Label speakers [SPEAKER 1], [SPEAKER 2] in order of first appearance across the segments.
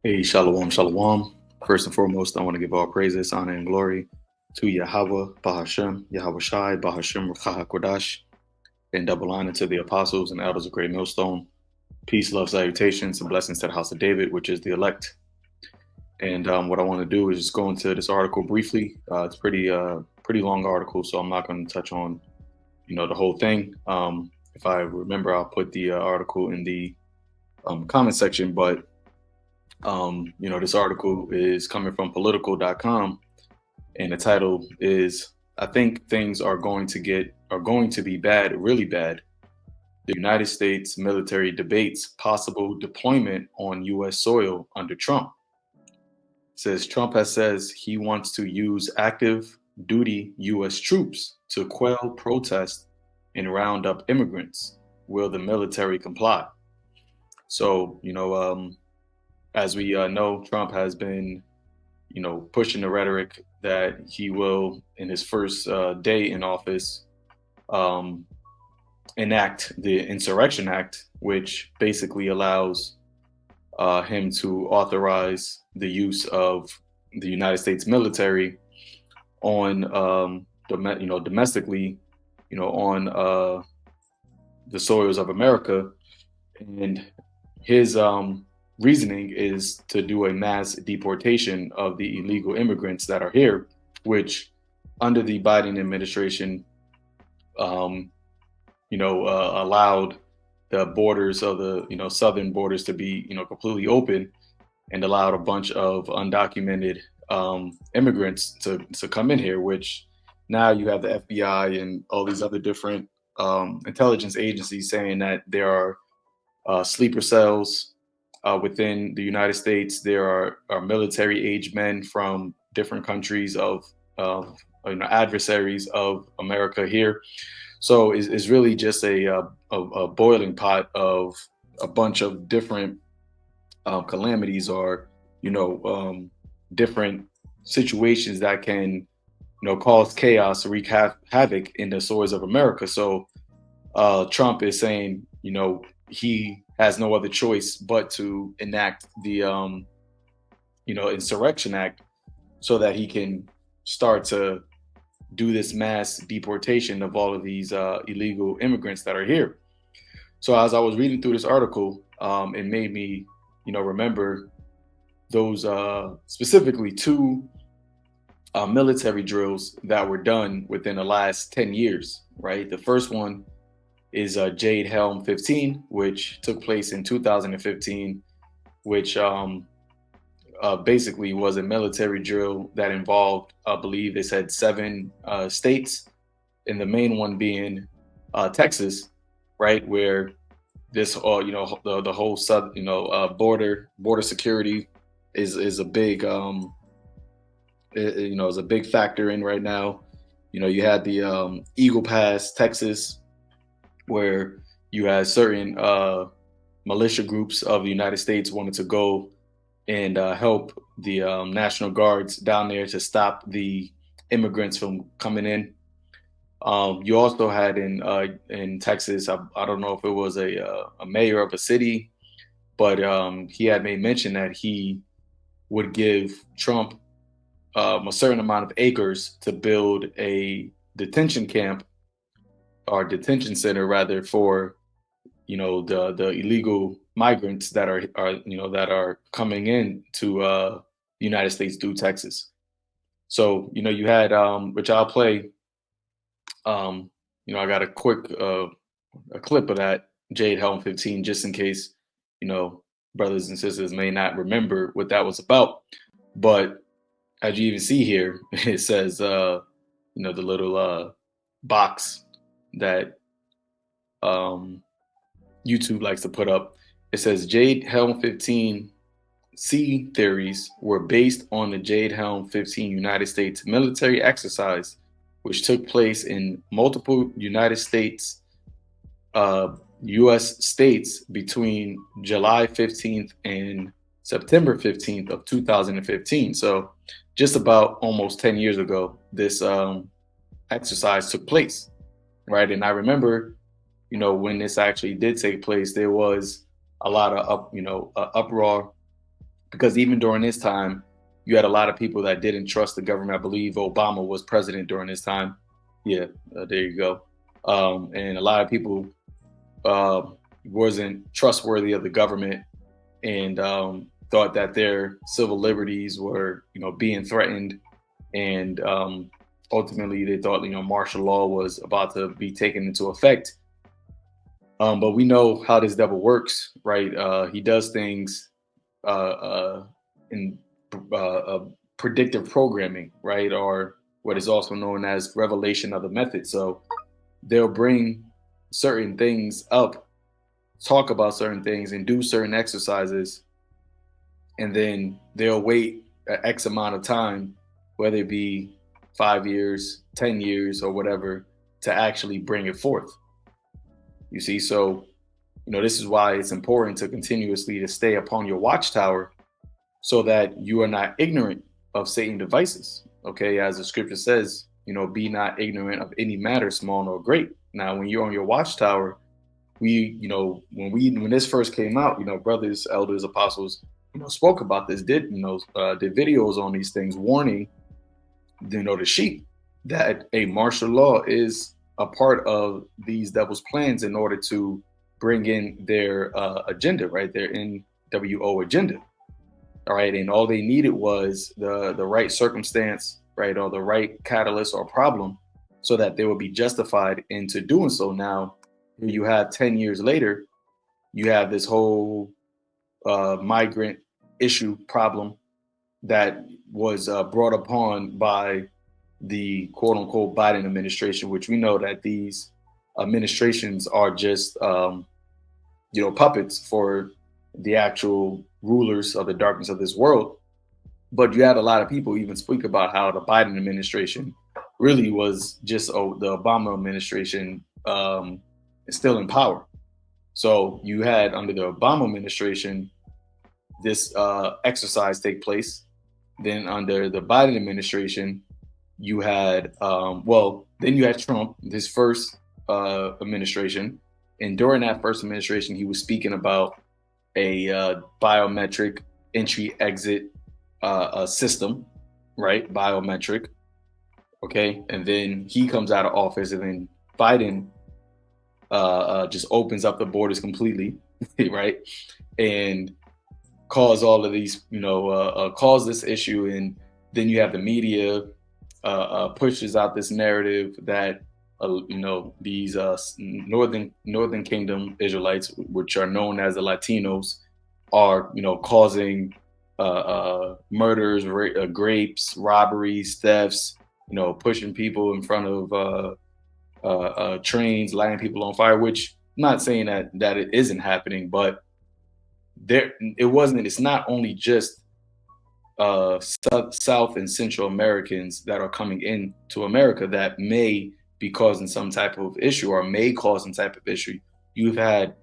[SPEAKER 1] Hey, shalom, shalom. First and foremost, I want to give all praises, honor, and glory to Yahweh, Bahashem, YAHAWASHI, Bahashem, Ruchaha Kodash, and double honor to the apostles and elders of Great Millstone. Peace, love, salutations, and blessings to the house of David, which is the elect. And what I want to do is just go into this article briefly. It's pretty long article, so I'm not going to touch on, the whole thing. If I remember, I'll put the article in the comment section, but this article is coming from political.com, and the title is, I think things are going to be bad, really bad. The United States military debates possible deployment on US soil under Trump. It says Trump says he wants to use active duty US troops to quell protest and round up immigrants. Will the military comply? So, as we know, Trump has been, pushing the rhetoric that he will, in his first day in office, enact the Insurrection Act, which basically allows him to authorize the use of the United States military on, domestically, on the soils of America. And his reasoning is to do a mass deportation of the illegal immigrants that are here, which under the Biden administration, allowed the borders of the, southern borders to be, completely open, and allowed a bunch of undocumented immigrants to come in here, which now you have the FBI and all these other different intelligence agencies saying that there are sleeper cells within the United States. There are military-age men from different countries of adversaries of America here. So it's really just a boiling pot of a bunch of different calamities, or different situations that can cause chaos or wreak havoc in the soils of America. So Trump is saying he has no other choice but to enact the Insurrection Act, so that he can start to do this mass deportation of all of these illegal immigrants that are here. So as I was reading through this article, it made me remember those specifically two military drills that were done within the last 10 years, right? The first one is Jade Helm 15, which took place in 2015, which basically was a military drill that involved, I believe they said, 7 states, and the main one being Texas, right, where this, the whole border security is a big, is a big factor in right now. You had the Eagle Pass, Texas, where you had certain militia groups of the United States wanted to go and help the National Guards down there to stop the immigrants from coming in. You also had in Texas, I don't know if it was a mayor of a city, but he had made mention that he would give Trump a certain amount of acres to build a detention camp, or detention center rather, for the illegal migrants that are coming in to the United States through Texas. So you had which I'll play. I got a quick a clip of that Jade Helm 15, just in case brothers and sisters may not remember what that was about. But as you even see here, it says the little box that YouTube likes to put up. It says Jade Helm 15 C theories were based on the Jade Helm 15 United States military exercise, which took place in multiple United States, U.S. states between July 15th and September 15th of 2015. So just about almost 10 years ago, this exercise took place, right? And I remember, when this actually did take place, there was a lot of uproar because even during this time, you had a lot of people that didn't trust the government. I believe Obama was president during this time. Yeah, there you go. And a lot of people uh, wasn't trustworthy of the government, and thought that their civil liberties were, being threatened, and ultimately they thought, martial law was about to be taken into effect. But we know how this devil works, right? He does things in predictive programming, right? Or what is also known as revelation of the method. So they'll bring certain things up, talk about certain things, and do certain exercises, and then they'll wait an X amount of time, whether it be 5 years, 10 years, or whatever, to actually bring it forth. You see, so this is why it's important to continuously to stay upon your watchtower, so that you are not ignorant of Satan's devices. Okay, as the scripture says, be not ignorant of any matter, small nor great. Now, when you're on your watchtower, when this first came out, brothers, elders, apostles, spoke about this, did videos on these things, warning, the sheep that a martial law is a part of these devil's plans in order to bring in their agenda, right? Their NWO agenda. All right. And all they needed was the right circumstance, right? Or the right catalyst or problem, so that they would be justified into doing so. Now, you have 10 years later, you have this whole migrant issue problem that was brought upon by the quote unquote Biden administration, which we know that these administrations are just, puppets for the actual rulers of the darkness of this world. But you had a lot of people even speak about how the Biden administration really was just the Obama administration is still in power. So you had under the Obama administration this exercise take place. Then under the Biden administration, you had then you had Trump, his first administration, and during that first administration, he was speaking about a biometric entry-exit system, right? Biometric, okay. And then he comes out of office, and then Biden just opens up the borders completely, right? And cause all of these, cause this issue, and then you have the media pushes out this narrative that these Northern Kingdom Israelites, which are known as the Latinos, are causing murders, rapes, robberies, thefts, pushing people in front of trains, lighting people on fire. Which I'm not saying that it isn't happening, but it's not only just South and Central Americans that are coming into America that may be causing some type of issue, or may cause some type of issue. You've had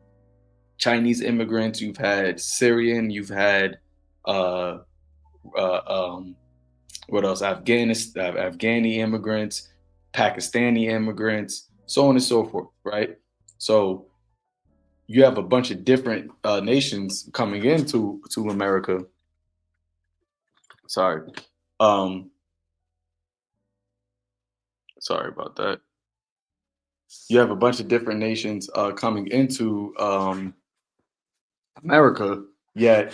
[SPEAKER 1] Chinese immigrants, you've had Syrian, you've had what else? Afghani immigrants, Pakistani immigrants, so on and so forth, right? So you have a bunch of different nations coming into America. Sorry. Sorry about that. You have a bunch of different nations coming into America, yet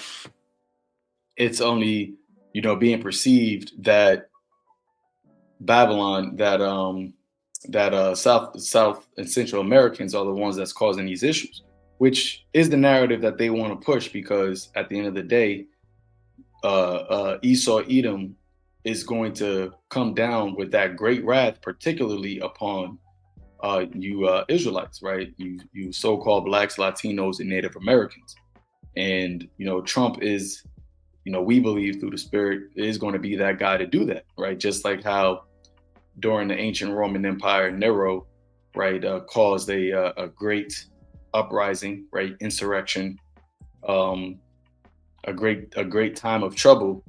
[SPEAKER 1] it's only, being perceived that Babylon, that South and Central Americans are the ones that's causing these issues, which is the narrative that they want to push, because at the end of the day, Esau Edom is going to come down with that great wrath, particularly upon you Israelites, right? You so-called blacks, Latinos, and Native Americans. And Trump is, we believe through the Spirit, is going to be that guy to do that, right? Just like how during the ancient Roman Empire, Nero, right, caused a great uprising, right, insurrection, a great time of trouble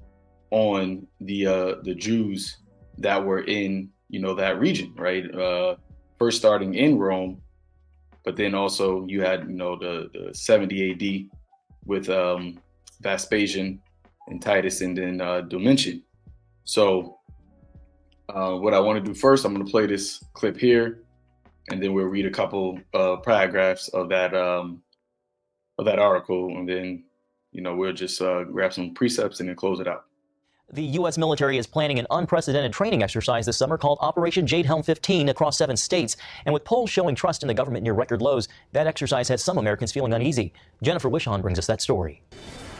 [SPEAKER 1] on the Jews that were in that region, right? First starting in Rome, but then also you had the 70 AD with Vespasian, and Titus, and then Dimension. So what I want to do first, I'm going to play this clip here, and then we'll read a couple paragraphs of that article, and then we'll just grab some precepts and then close it out.
[SPEAKER 2] The U.S. military is planning an unprecedented training exercise this summer called Operation Jade Helm 15 across 7 states. And with polls showing trust in the government near record lows, that exercise has some Americans feeling uneasy. Jennifer Wishon brings us that story.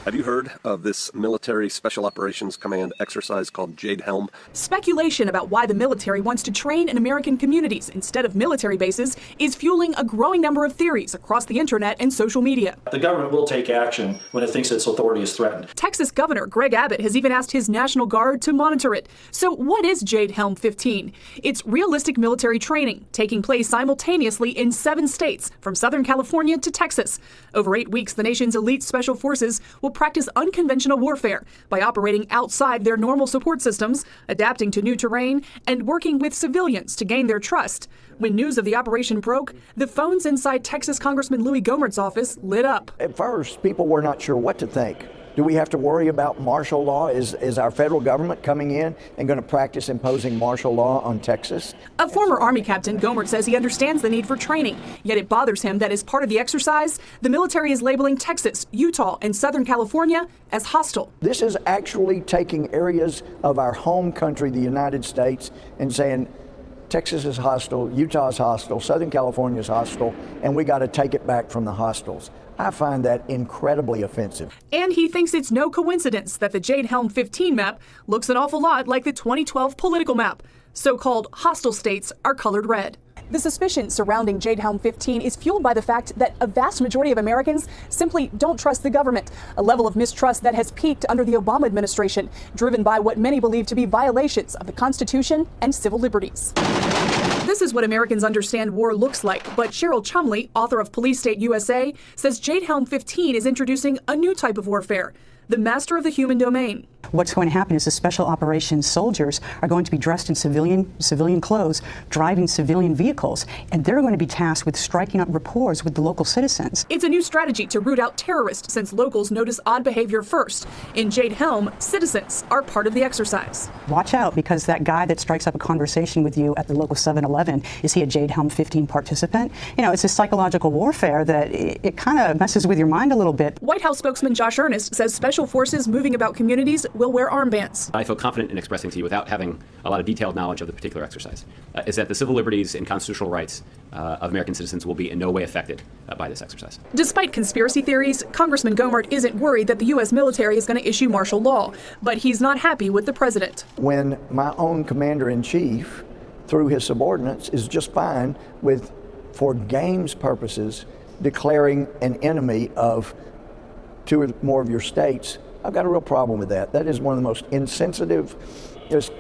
[SPEAKER 3] Have you heard of this military special operations command exercise called Jade Helm?
[SPEAKER 4] Speculation about why the military wants to train in American communities instead of military bases is fueling a growing number of theories across the internet and social media.
[SPEAKER 5] The government will take action when it thinks its authority is threatened.
[SPEAKER 4] Texas Governor Greg Abbott has even asked his National Guard to monitor it. So what is Jade Helm 15? It's realistic military training taking place simultaneously in 7 states, from Southern California to Texas. Over 8 weeks, the nation's elite special forces will practice unconventional warfare by operating outside their normal support systems, adapting to new terrain, and working with civilians to gain their trust. When news of the operation broke, the phones inside Texas Congressman Louis Gohmert's office lit up.
[SPEAKER 6] At first, people were not sure what to think. Do we have to worry about martial law? Is our federal government coming in and going to practice imposing martial law on Texas?
[SPEAKER 4] A former Army captain, Gohmert says he understands the need for training, yet it bothers him that as part of the exercise, the military is labeling Texas, Utah, and Southern California as hostile.
[SPEAKER 6] This is actually taking areas of our home country, the United States, and saying, Texas is hostile, Utah is hostile, Southern California is hostile, and we got to take it back from the hostiles. I find that incredibly offensive.
[SPEAKER 4] And he thinks it's no coincidence that the Jade Helm 15 map looks an awful lot like the 2012 political map. So-called hostile states are colored red. The suspicion surrounding Jade Helm 15 is fueled by the fact that a vast majority of Americans simply don't trust the government, a level of mistrust that has peaked under the Obama administration, driven by what many believe to be violations of the Constitution and civil liberties. This is what Americans understand war looks like, but Cheryl Chumley, author of Police State USA, says Jade Helm 15 is introducing a new type of warfare, the master of the human domain.
[SPEAKER 7] What's going to happen is the special operations soldiers are going to be dressed in civilian clothes, driving civilian vehicles, and they're going to be tasked with striking up rapport with the local citizens.
[SPEAKER 4] It's a new strategy to root out terrorists since locals notice odd behavior first. In Jade Helm, citizens are part of the exercise.
[SPEAKER 7] Watch out, because that guy that strikes up a conversation with you at the local 7-Eleven, is he a Jade Helm 15 participant? It's a psychological warfare that it kind of messes with your mind a little bit.
[SPEAKER 4] White House spokesman Josh Earnest says special forces moving about communities will wear armbands.
[SPEAKER 8] I feel confident in expressing to you, without having a lot of detailed knowledge of the particular exercise, is that the civil liberties and constitutional rights of American citizens will be in no way affected by this exercise.
[SPEAKER 4] Despite conspiracy theories, Congressman Gohmert isn't worried that the U.S. military is going to issue martial law, but he's not happy with the president.
[SPEAKER 6] When my own commander-in-chief, through his subordinates, is just fine with, for games purposes, declaring an enemy of 2 or more of your states, I've got a real problem with that. That is one of the most insensitive, just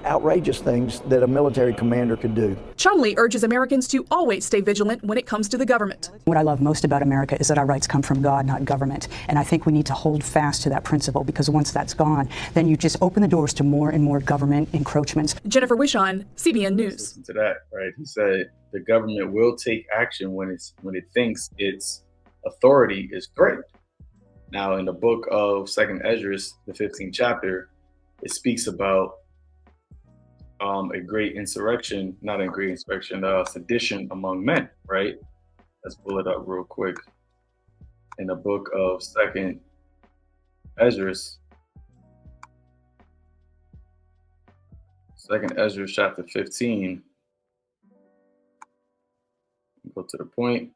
[SPEAKER 6] outrageous things that a military commander could do.
[SPEAKER 4] Chumley urges Americans to always stay vigilant when it comes to the government.
[SPEAKER 7] What I love most about America is that our rights come from God, not government. And I think we need to hold fast to that principle, because once that's gone, then you just open the doors to more and more government encroachments.
[SPEAKER 4] Jennifer Wishon, CBN News.
[SPEAKER 1] Listen to that, right? He said the government will take action when it thinks its authority is threatened. Now, in the book of 2nd Esdras, the 15th chapter, it speaks about a great insurrection, not a great insurrection, sedition among men, right? Let's pull it up real quick. In the book of 2nd Esdras, 2nd Esdras chapter 15, go to the point.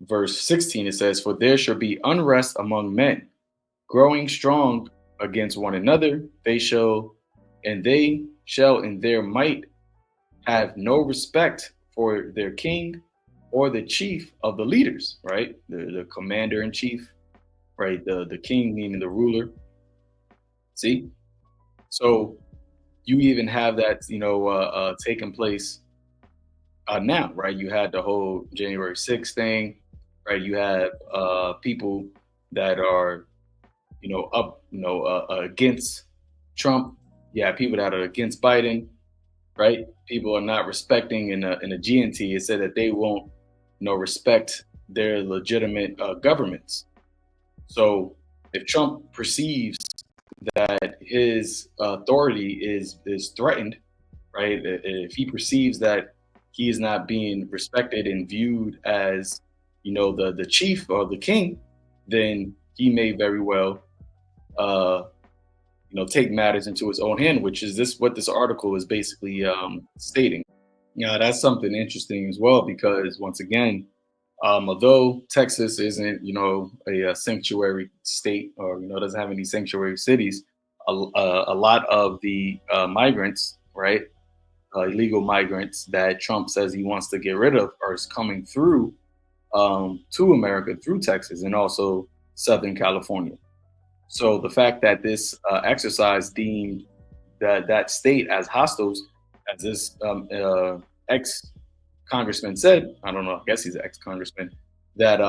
[SPEAKER 1] Verse 16, it says, "For there shall be unrest among men, growing strong against one another. They shall in their might have no respect for their king or the chief of the leaders," right? The commander in chief, right? The king, meaning the ruler. See? So you even have that, taking place now, right? You had the whole January 6th thing. Right, you have people that are, against Trump. You have people that are against Biden, right? People are not respecting in a GNT. It said that they won't, respect their legitimate governments. So if Trump perceives that his authority is threatened, right? If he perceives that he is not being respected and viewed as, the chief or the king, then he may very well, take matters into his own hand, which is what this article is basically stating. Yeah, that's something interesting as well, because once again, although Texas isn't, a sanctuary state, or doesn't have any sanctuary cities, a lot of the migrants, right, illegal migrants that Trump says he wants to get rid of, are coming through to America through Texas and also Southern California. So the fact that this exercise deemed that state as hostiles, as this ex-congressman said, I don't know, I guess he's an ex-congressman, that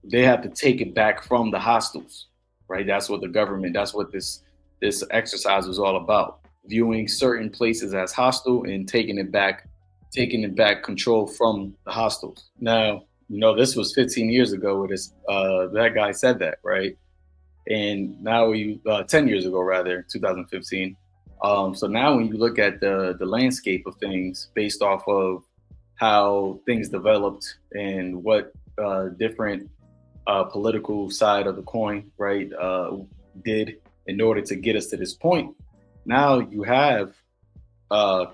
[SPEAKER 1] they have to take it back from the hostiles, right? That's what this exercise was all about, viewing certain places as hostile and taking it back control from the hostiles. Now, this was 15 years ago where that guy said that, right? And now 10 years ago, rather, 2015. So now when you look at the landscape of things based off of how things developed and what different political side of the coin, right, did in order to get us to this point, now you have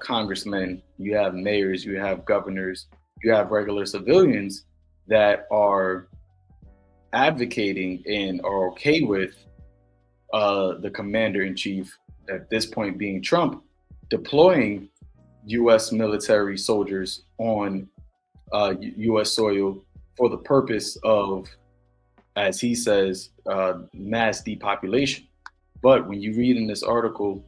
[SPEAKER 1] congressmen, you have mayors, you have governors, you have regular civilians that are advocating and are okay with the commander-in-chief, at this point being Trump, deploying U.S. military soldiers on U.S. soil for the purpose of, as he says, mass depopulation. But when you read in this article,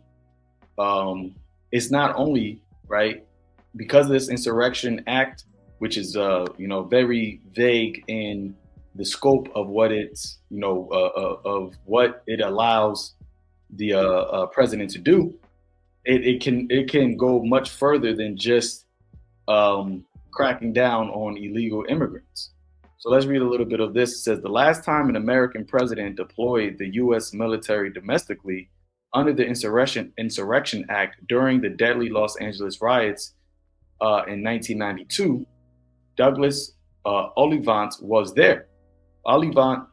[SPEAKER 1] it's not only, right, because of this Insurrection Act, which is very vague in the scope of what it's of what it allows the president to do. It can go much further than just cracking down on illegal immigrants. So let's read a little bit of this. It says, the last time an American president deployed the U.S. military domestically under the Insurrection Act during the deadly Los Angeles riots in 1992, Douglas Olivant was there. Olivant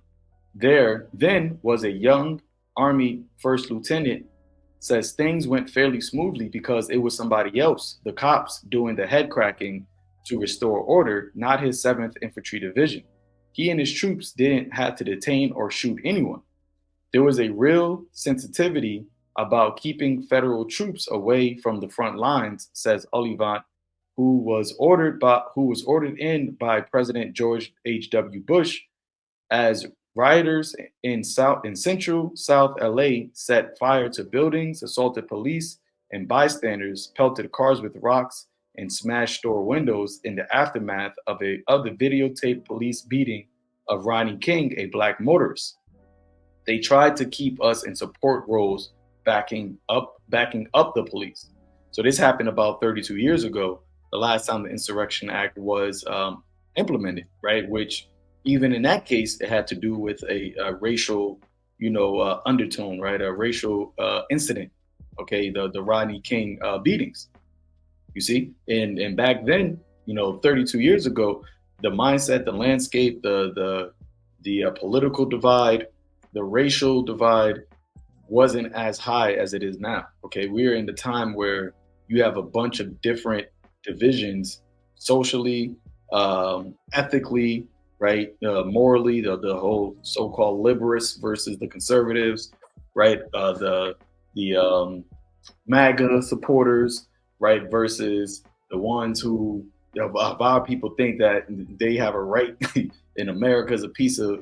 [SPEAKER 1] then was a young Army first lieutenant, says things went fairly smoothly because it was somebody else, the cops, doing the head cracking to restore order, not his 7th Infantry Division. He and his troops didn't have to detain or shoot anyone. There was a real sensitivity about keeping federal troops away from the front lines, says Olivant, who was ordered in by President George H.W. Bush as rioters in central South LA set fire to buildings, assaulted police and bystanders, pelted cars with rocks, and smashed store windows in the aftermath of the videotaped police beating of Rodney King, a black motorist. They tried to keep us in support roles, backing up the police. So this happened about 32 years ago, the last time the Insurrection Act was implemented, right? Which even in that case, it had to do with a racial, undertone, right? A racial incident, okay? The Rodney King beatings, you see? And back then, 32 years ago, the mindset, the landscape, the political divide, the racial divide wasn't as high as it is now, okay? We're in the time where you have a bunch of different divisions, socially, ethically, right? Morally, the whole so-called liberals versus the conservatives, right? The MAGA supporters, right? Versus the ones who our people think that they have a right in America is a piece of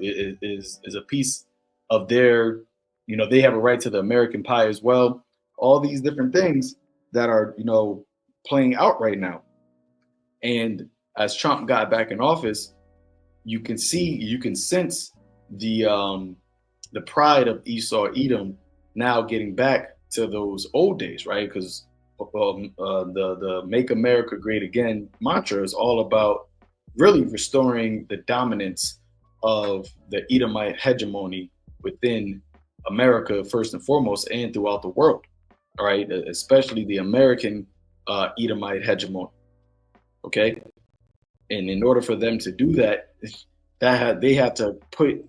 [SPEAKER 1] their, they have a right to the American pie as well. All these different things that are, playing out right now. And as Trump got back in office, you can sense the pride of Esau Edom now getting back to those old days, right? Because the Make America Great Again mantra is all about really restoring the dominance of the Edomite hegemony within America, first and foremost, and throughout the world. All right, especially the American Edomite hegemony. Okay, and in order for them to do that, they have to put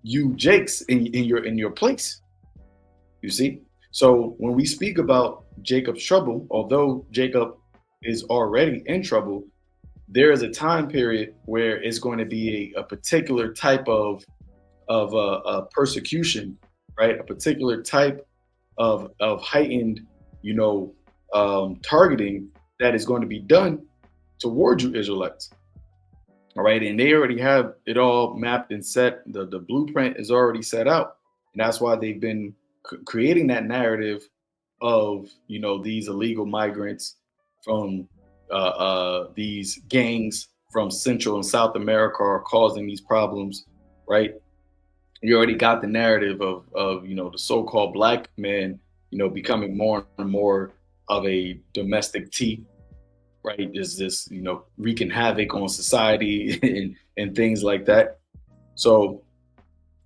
[SPEAKER 1] you, Jakes, in your place. You see, so when we speak about Jacob's trouble, although Jacob is already in trouble, there is a time period where it's going to be a particular type of persecution, right? A particular type of heightened, targeting that is going to be done towards you Israelites. All right, and they already have it all mapped and set. The blueprint is already set out, and that's why they've been creating that narrative of these illegal migrants from these gangs from Central and South America are causing these problems, right? You already got the narrative of the so-called black man, becoming more and more of a domestic tea, right? Is this, wreaking havoc on society and things like that. So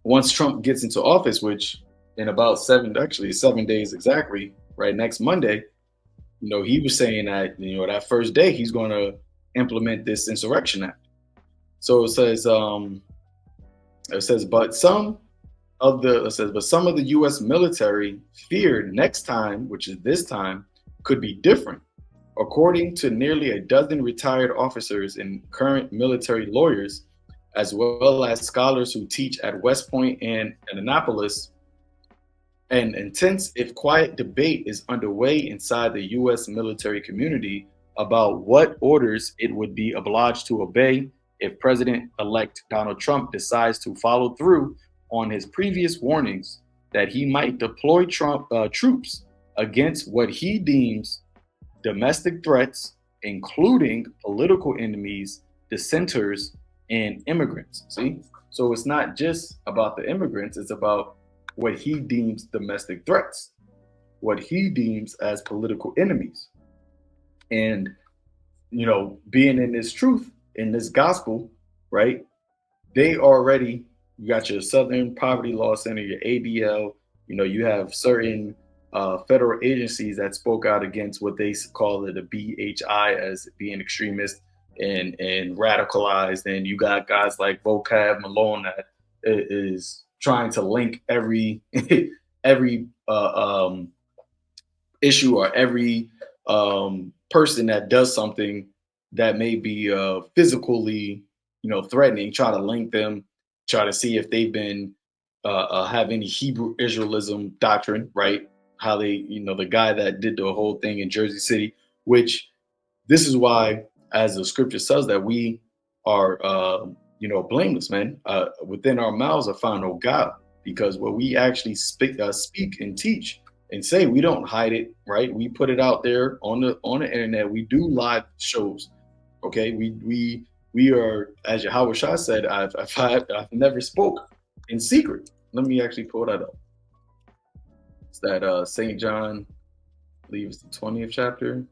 [SPEAKER 1] once Trump gets into office, which in about 7 days exactly, right, next Monday, he was saying that, that first day he's going to implement this Insurrection Act. So it says, but some of the U.S. military feared next time, which is this time, could be different. According to nearly a dozen retired officers and current military lawyers, as well as scholars who teach at West Point and Annapolis, an intense, if quiet, debate is underway inside the U.S. military community about what orders it would be obliged to obey if President-elect Donald Trump decides to follow through on his previous warnings that he might deploy troops against what he deems domestic threats, including political enemies, dissenters, and immigrants. See? So it's not just about the immigrants, it's about what he deems domestic threats, what he deems as political enemies. And, being in this truth, in this gospel, right? You got your Southern Poverty Law Center, your ADL, you have certain federal agencies that spoke out against what they call it a BHI as being extremist and radicalized. And you got guys like Vocab Malone that is trying to link every issue or every person that does something that may be physically, threatening, try to link them, try to see if they've been have any Hebrew Israelism doctrine, right? How they, the guy that did the whole thing in Jersey City, which this is why, as the scripture says, that we are, blameless, man. Within our mouths are found no God, because what we actually speak and teach and say, we don't hide it, right? We put it out there on the internet. We do live shows, okay? We are, as YAHAWASHI said, I've never spoke in secret. Let me actually pull that up. It's that St. John, I believe it's the 20th chapter.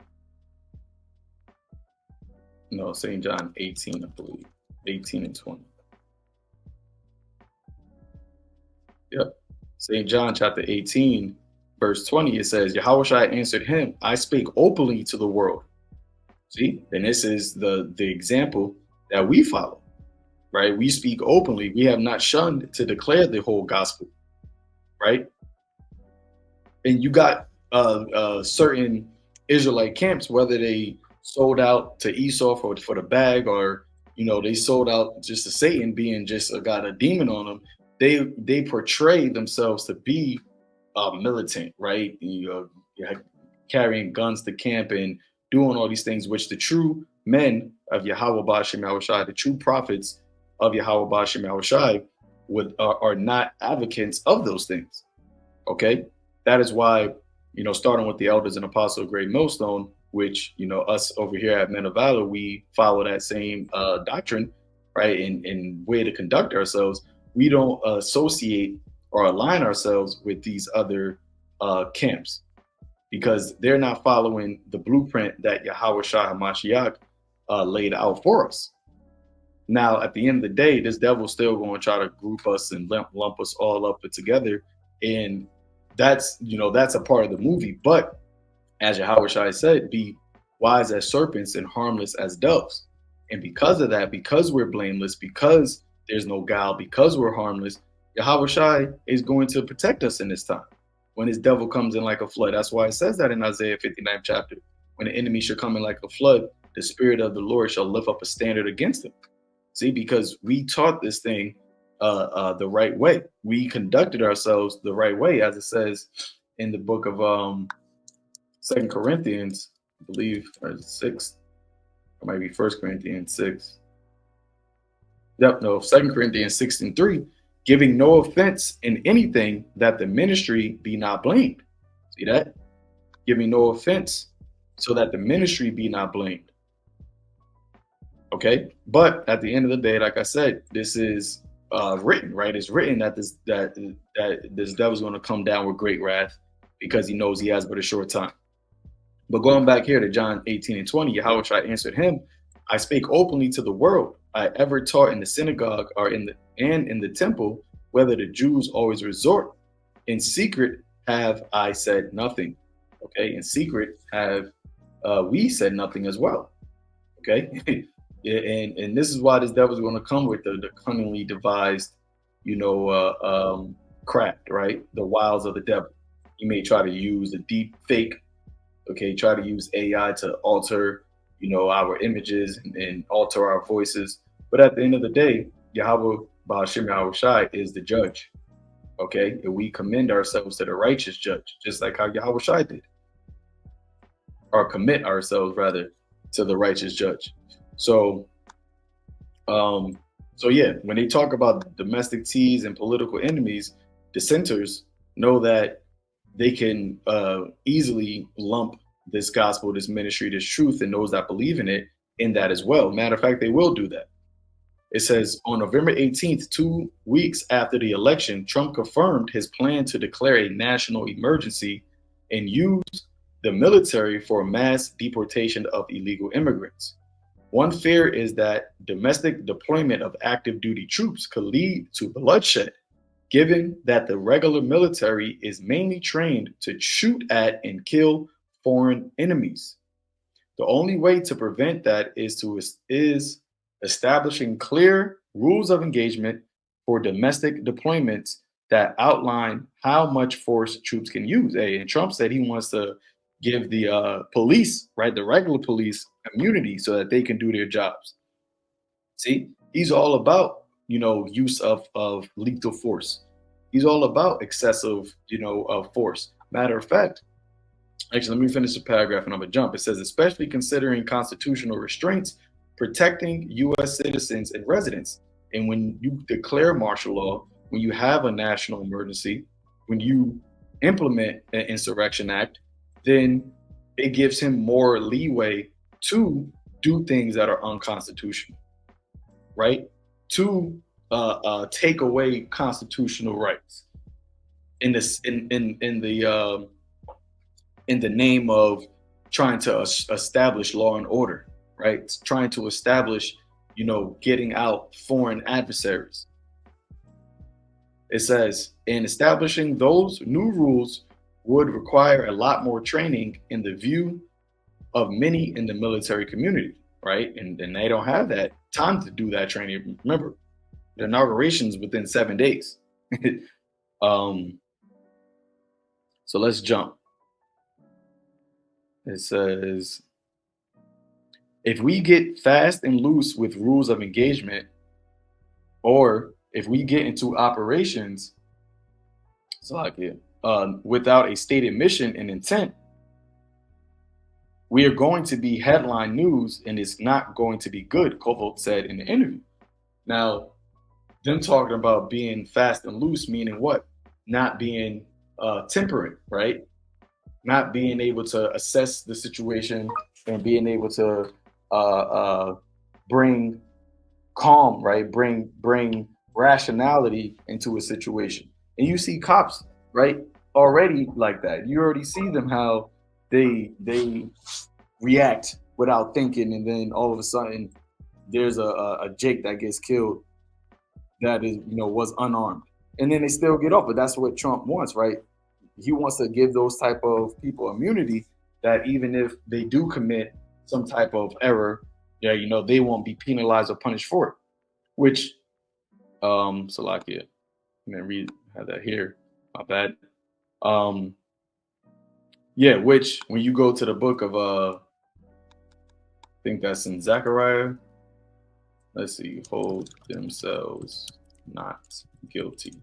[SPEAKER 1] No, St. John 18, I believe. 18 and 20. Yep. St. John chapter 18, verse 20, it says, YAHAWASHI answered him, I speak openly to the world. See, and this is the example that we follow, right? We speak openly. We have not shunned to declare the whole gospel, right? And you got certain Israelite camps, whether they sold out to Esau for the bag, or they sold out just to Satan, being just got a demon on them. They portray themselves to be militant, right? Carrying guns to camp and doing all these things, which the true men of Yahawah Ba'Shem Yahushai, the true prophets of Yahawah Ba'Shem Yahushai, are not advocates of those things. Okay, that is why starting with the elders and apostles of Great Millstone, which us over here at Men of Valor, we follow that same doctrine, right? And way to conduct ourselves. We don't associate or align ourselves with these other camps, because they're not following the blueprint that YAHAWASHI HaMashiach laid out for us. Now, at the end of the day, this devil's still going to try to group us and lump us all up together. And that's, that's a part of the movie. But as YAHAWASHI said, be wise as serpents and harmless as doves. And because of that, because we're blameless, because there's no guile, because we're harmless, YAHAWASHI is going to protect us in this time when his devil comes in like a flood. That's why it says that in Isaiah 59th chapter. When the enemy shall come in like a flood, the Spirit of the Lord shall lift up a standard against him. See, because we taught this thing the right way. We conducted ourselves the right way, as it says in the book of 2 Corinthians, I believe, or 6, or maybe 1 Corinthians 6. Yep, no, 2 Corinthians 6:3, giving no offense in anything, that the ministry be not blamed. See that? Giving no offense, so that the ministry be not blamed. Okay, but at the end of the day, like I said, this is written, right? It's written that this devil's going to come down with great wrath, because he knows he has but a short time. But going back here to John 18:20, YAHAWASHI answered him, I spake openly to the world. I ever taught in the synagogue or in the temple, whether the Jews always resort. In secret have I said nothing. Okay, in secret have we said nothing as well. Okay, and this is why this devil's going to come with the cunningly devised, craft, right? The wiles of the devil. He may try to use a deep fake. Okay, try to use AI to alter, our images and alter our voices. But at the end of the day, Yahweh Ba'ashem YAHAWASHI is the judge. Okay, and we commend ourselves to the righteous judge, just like how YAHAWASHI did, or commit ourselves rather to the righteous judge. So yeah, when they talk about domestic teas and political enemies, dissenters know that they can easily lump this gospel, this ministry, this truth, and those that believe in it in that as well. Matter of fact, they will do that. It says on November 18th, 2 weeks after the election, Trump confirmed his plan to declare a national emergency and use the military for mass deportation of illegal immigrants. One fear is that domestic deployment of active duty troops could lead to bloodshed, given that the regular military is mainly trained to shoot at and kill foreign enemies. The only way to prevent that is establishing clear rules of engagement for domestic deployments that outline how much force troops can use. And Trump said he wants to give the police, right, the regular police, immunity so that they can do their jobs. See, he's all about, use of lethal force. He's all about excessive, force. Matter of fact, actually, let me finish the paragraph and I'm gonna jump. It says, especially considering constitutional restraints protecting U.S. citizens and residents. And when you declare martial law, when you have a national emergency, when you implement an Insurrection Act, then it gives him more leeway to do things that are unconstitutional, right? To take away constitutional rights in the name of trying to establish law and order, right? It's trying to establish, getting out foreign adversaries. It says, in establishing those new rules would require a lot more training in the view of many in the military community, right? And they don't have that time to do that training. Remember, the inauguration is within 7 days. So let's jump. It says, if we get fast and loose with rules of engagement, or if we get into operations, without a stated mission and intent, we are going to be headline news, and it's not going to be good, Kovold said in the interview. Now, them talking about being fast and loose, meaning what? Not being temperate, right? Not being able to assess the situation and being able to bring calm, right? Bring rationality into a situation. And you see cops, right, already like that. You already see them how they react without thinking, and then all of a sudden there's a Jake that gets killed that is, was unarmed, and then they still get off. But that's what Trump wants, right? He wants to give those type of people immunity, that even if they do commit some type of error, they won't be penalized or punished for it. Which, Salakia, I'm gonna have that here. My bad. Yeah, which when you go to the book of I think that's in Zechariah. Let's see, hold themselves not guilty.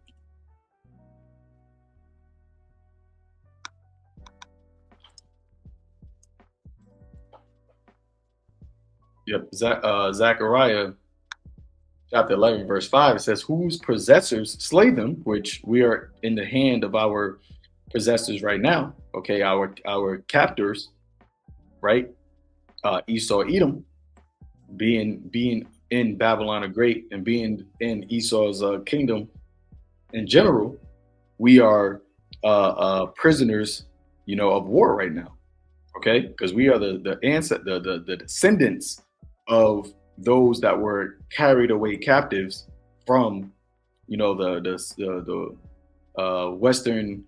[SPEAKER 1] Yep, Zechariah chapter 11, verse 5, it says, whose possessors slay them, which we are in the hand of our possessors right now, okay, our captors, right? Esau, Edom, being in Babylon the Great and being in Esau's kingdom in general, we are prisoners, of war right now, okay? Because we are the descendants of those that were carried away captives from, the western,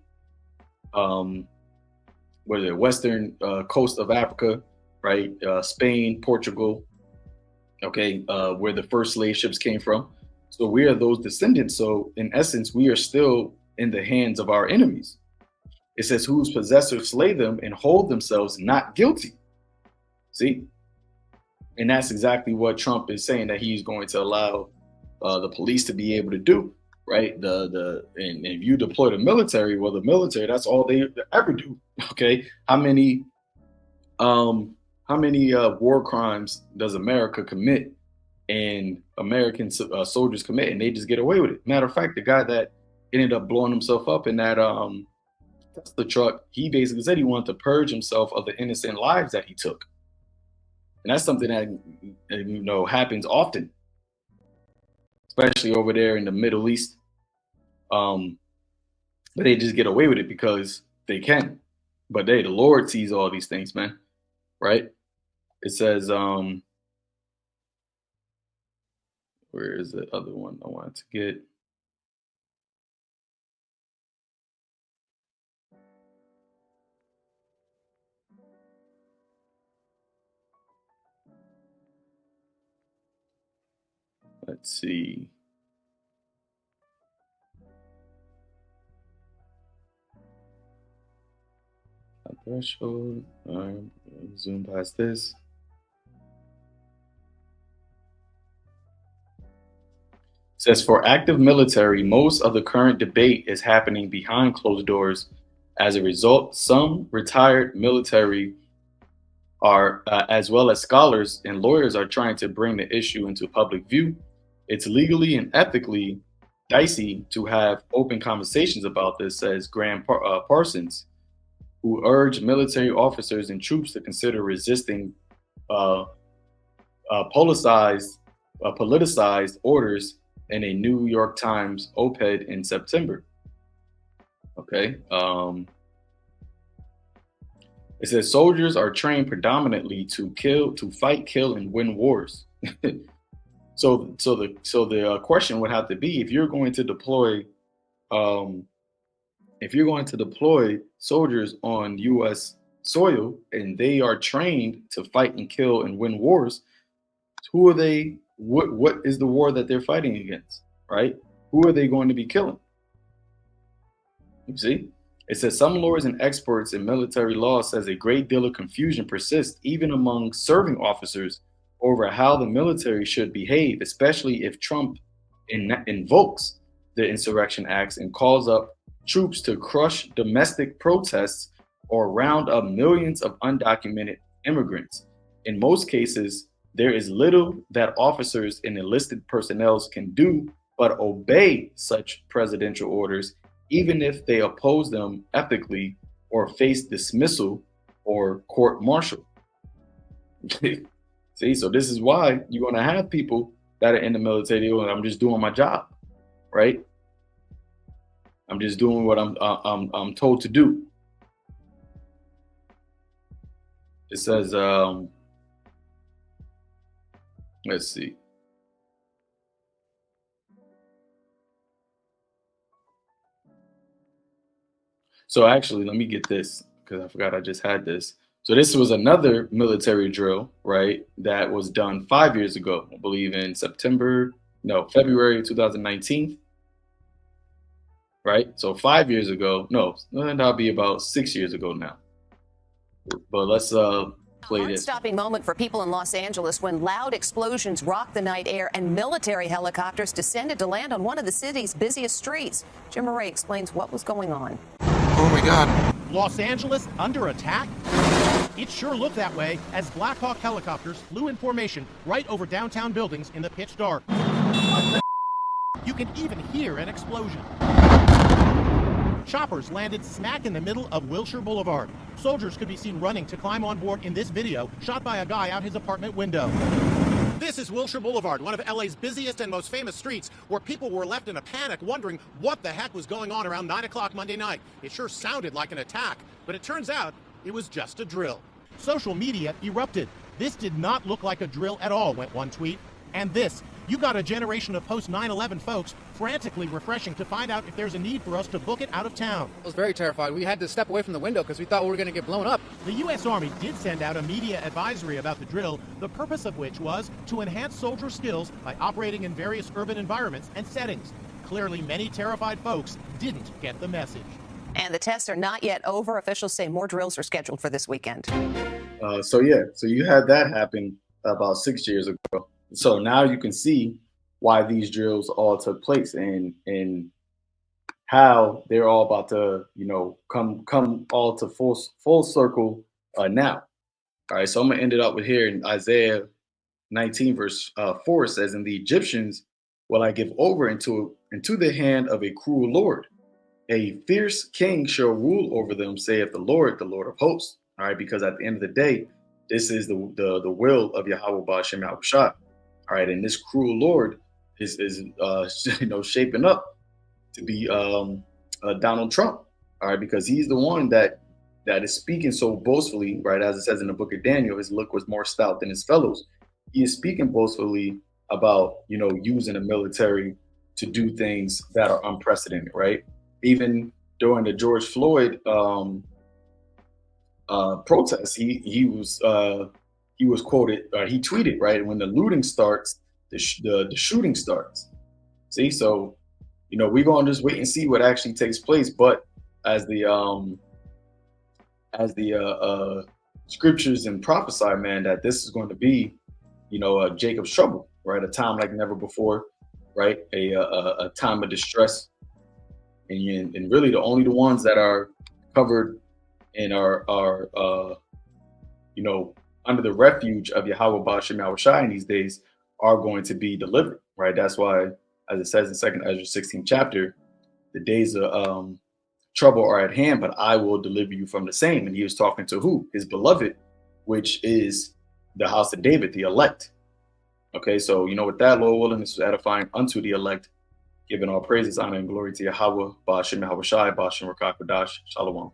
[SPEAKER 1] western coast of Africa, right? Spain, Portugal, okay, where the first slave ships came from. So we are those descendants. So in essence, we are still in the hands of our enemies. It says, whose possessors slay them and hold themselves not guilty. See? And that's exactly what Trump is saying that he's going to allow the police to be able to do, right? And if you deploy the military, well, the military, that's all they ever do. Okay, how many war crimes does America commit and American soldiers commit, and they just get away with it? Matter of fact, the guy that ended up blowing himself up in that Tesla truck, he basically said he wanted to purge himself of the innocent lives that he took. And that's something that, happens often, especially over there in the Middle East. But they just get away with it because they can. But the Lord sees all these things, man. Right? It says, where is the other one I wanted to get? Let's see. A threshold. Zoom past this. It says, for active military, most of the current debate is happening behind closed doors. As a result, some retired military are, as well as scholars and lawyers, are trying to bring the issue into public view. It's legally and ethically dicey to have open conversations about this, says Graham Parsons, who urged military officers and troops to consider resisting politicized orders in a New York Times op-ed in September. Okay. It says soldiers are trained predominantly to fight, kill, and win wars. So the question would have to be, if you're going to deploy soldiers on U.S. soil and they are trained to fight and kill and win wars, who are they? What is the war that they're fighting against, right? Who are they going to be killing? You see? It says some lawyers and experts in military law says a great deal of confusion persists even among serving officers over how the military should behave, especially if Trump invokes the Insurrection Acts and calls up troops to crush domestic protests or round up millions of undocumented immigrants. In most cases, there is little that officers and enlisted personnel can do but obey such presidential orders, even if they oppose them ethically or face dismissal or court-martial. See, so this is why you're going to have people that are in the military. I'm just doing my job, right? I'm just doing what I'm told to do. It says, Let's see. So actually, let me get this because I forgot I just had this. So this was another military drill, right? That was done 5 years ago, I believe in February 2019, right? So 5 years ago, no, that'll be about 6 years ago now. But let's play this.
[SPEAKER 9] Heart-stopping moment for people in Los Angeles when loud explosions rocked the night air and military helicopters descended to land on one of the city's busiest streets. Jim Murray explains what was going on.
[SPEAKER 10] Oh my God.
[SPEAKER 11] Los Angeles under attack? It sure looked that way as Black Hawk helicopters flew in formation right over downtown buildings in the pitch dark. You can even hear an explosion. Choppers landed smack in the middle of Wilshire Boulevard. Soldiers could be seen running to climb on board in this video shot by a guy out his apartment window. This is Wilshire Boulevard, one of LA's busiest and most famous streets, where people were left in a panic wondering what the heck was going on around 9 o'clock Monday night. It sure sounded like an attack, but it turns out it was just a drill. Social media erupted. This did not look like a drill at all, went one tweet. And this, you got a generation of post-9/11 folks frantically refreshing to find out if there's a need for us to book it out of town.
[SPEAKER 12] I was very terrified. We had to step away from the window because we thought we were going to get blown up.
[SPEAKER 11] The U.S. Army did send out a media advisory about the drill, the purpose of which was to enhance soldier skills by operating in various urban environments and settings. Clearly, many terrified folks didn't get the message.
[SPEAKER 9] And the tests are not yet over. Officials say more drills are scheduled for this weekend.
[SPEAKER 1] So you had that happen about 6 years ago. So now you can see why these drills all took place and how they're all about to, come all to full circle now. All right, so I'm gonna end it up with here in Isaiah 19 verse 4 says, "And the Egyptians will I give over into the hand of a cruel Lord. A fierce king shall rule over them, saith the Lord of hosts." All right, because at the end of the day, this is the will of Yahawah Ba'ashem Yahushua. All right, and this cruel Lord is shaping up to be Donald Trump. All right, because he's the one that is speaking so boastfully, right? As it says in the book of Daniel, his look was more stout than his fellows. He is speaking boastfully about using the military to do things that are unprecedented, right? Even during the George Floyd protests, he was quoted, he tweeted, right, when the looting starts, the shooting starts. See, so we're gonna just wait and see what actually takes place. But as the scriptures and prophesy, man, that this is going to be Jacob's trouble, right? A time like never before, right? A time of distress, and really the ones that are covered and are under the refuge of Yahawah Ba'ashem Yahushua in these days are going to be delivered, right? That's why, as it says in 2nd Ezra 16th chapter, the days of trouble are at hand, but I will deliver you from the same. And he was talking to who? His beloved, which is the house of David, the elect. Okay, so with that, Lord willing, this was edifying unto the elect, giving all praises, honor, and glory to Yahawah Ba'ashem Yahushua, Ba'ashem Rakah Kodash. Shalom.